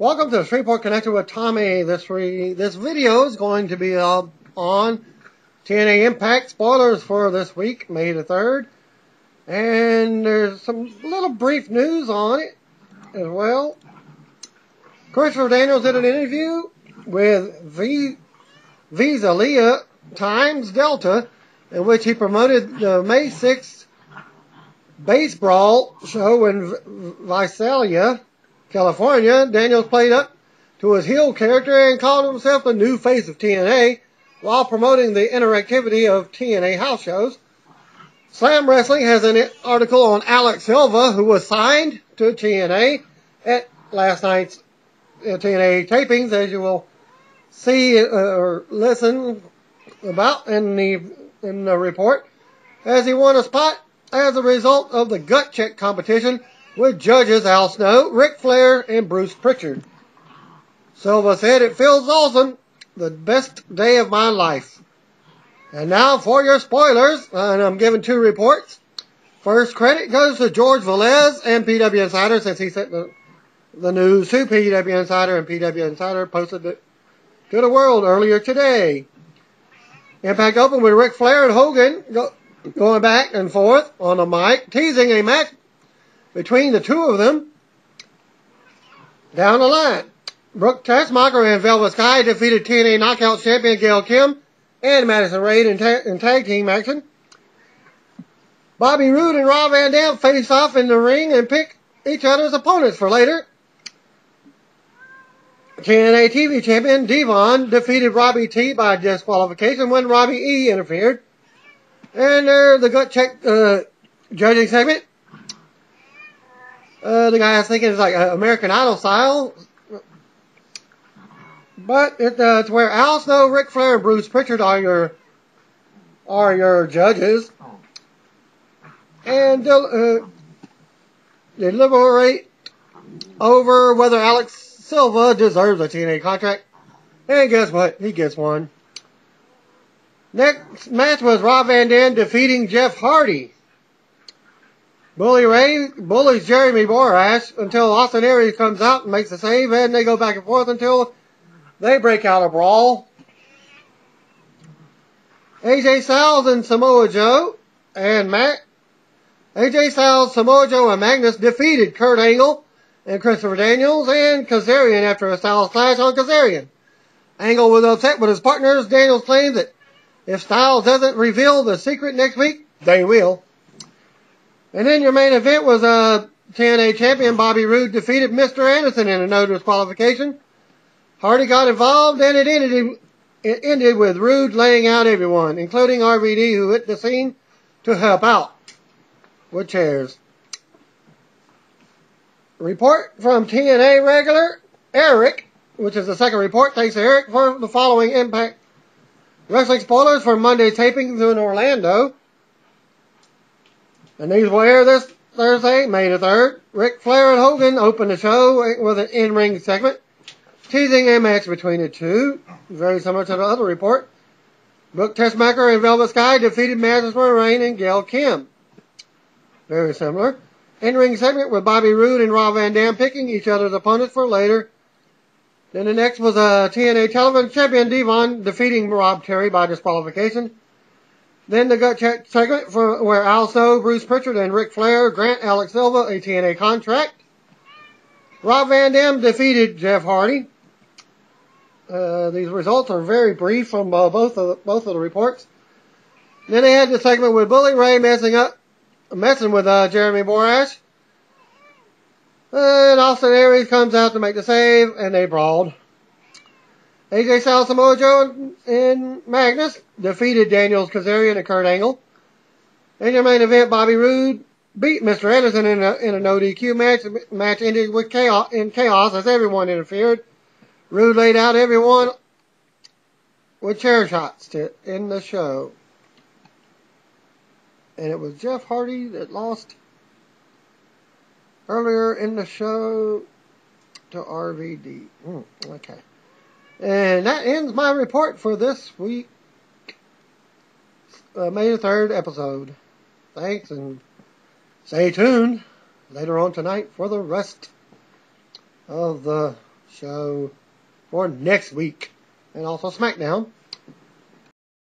Welcome to Shreveport Connected with Tommy. This video is going to be on TNA Impact spoilers for this week, May the 3rd. And there's some little brief news on it as well. Christopher Daniels did an interview with Visalia Times Delta, in which he promoted the May 6th Base Brawl show in Visalia, California. Daniels played up to his heel character and called himself the new face of TNA while promoting the interactivity of TNA house shows. Slam Wrestling has an article on Alex Silva, who was signed to TNA at last night's TNA tapings, as you will see or listen about in the report, as he won a spot as a result of the gut check competition with judges Al Snow, Ric Flair, and Bruce Pritchard. Silva said, "It feels awesome. The best day of my life." And now for your spoilers, and I'm giving two reports. First credit goes to George Velez and PW Insider, since he sent the news to PW Insider, and PW Insider posted it to the world earlier today. Impact opened with Ric Flair and Hogan going back and forth on the mic, teasing a match between the two of them down the line. Brooke Tessmacher and Velvet Sky defeated TNA Knockout champion Gail Kim and Madison Rayne in tag team action. Bobby Roode and Rob Van Dam faced off in the ring and picked each other's opponents for later. TNA TV champion Devon defeated Robbie T by disqualification when Robbie E interfered. And the gut check judging segment. The guy I was thinking is like American Idol style. But it's where Al Snow, Ric Flair, and Bruce Pritchard are your judges. And deliberate over whether Alex Silva deserves a TNA contract. And guess what? He gets one. Next match was Rob Van Dam defeating Jeff Hardy. Bully Ray bullies Jeremy Borash until Austin Aries comes out and makes a save, and they go back and forth until they break out a brawl. AJ Styles and Samoa Joe and AJ Styles, Samoa Joe, and Magnus defeated Kurt Angle and Christopher Daniels and Kazarian after a Styles clash on Kazarian. Angle was upset with his partners. Daniels claims that if Styles doesn't reveal the secret next week, they will. And then your main event was TNA champion Bobby Roode defeated Mr. Anderson in a no disqualification. Hardy got involved, and it ended with Roode laying out everyone, including RVD, who hit the scene to help out with chairs. Report from TNA regular Eric, which is the second report. Thanks to Eric for the following Impact Wrestling spoilers for Monday's tapings in Orlando. And these will air this Thursday, May the 3rd. Ric Flair and Hogan opened the show with an in-ring segment, teasing a match between the two. Very similar to the other report. Brooke Tessmacher and Velvet Sky defeated Madison Rayne and Gail Kim. Very similar. In-ring segment with Bobby Roode and Rob Van Dam picking each other's opponents for later. Then the next was TNA television champion Devon defeating Rob Terry by disqualification. Then the gut check segment where Al Snow, Bruce Pritchard, and Ric Flair grant Alex Silva a TNA contract. Rob Van Dam defeated Jeff Hardy. These results are very brief from both of the reports. Then they had the segment with Bully Ray messing with Jeremy Borash. And Austin Aries comes out to make the save, and they brawled. AJ Styles, Samoa Joe, and Magnus defeated Daniels, Kazarian, and Kurt Angle. In your main event, Bobby Roode beat Mr. Anderson in a no DQ match. The match ended with chaos as everyone interfered. Roode laid out everyone with chair shots to end the show. And it was Jeff Hardy that lost earlier in the show to RVD. Okay. And that ends my report for this week, May the 3rd episode. Thanks, and stay tuned later on tonight for the rest of the show for next week. And also SmackDown.